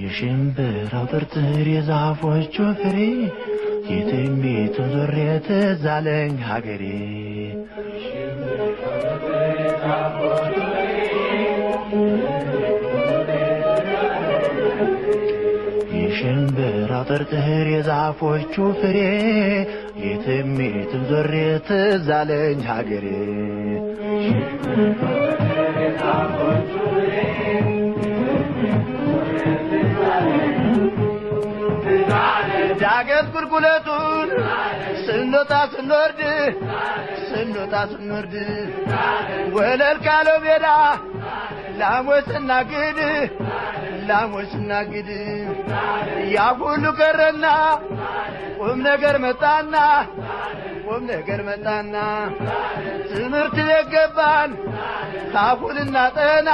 የሽምብራው ጥርጥር የዛፎቹ ፍሬ የትንቢቱ ዙሬ ትዝ አለኝ ሀገሬ የሽምብራው ጥርጥር የዛፎቹ ፍሬ የትንቢቱ ዙሬ ትዝ አለኝ ሀገሬ ዳገት ቁልቁለቱን ስንወጣ ስንወርድ ወለል ካለው ሜዳ ላሞች ስናግድ ያ ሁሉ ቀረና ቁም ነገር መጣና ትምህርት ቤት ገባን ካፉልና ጠና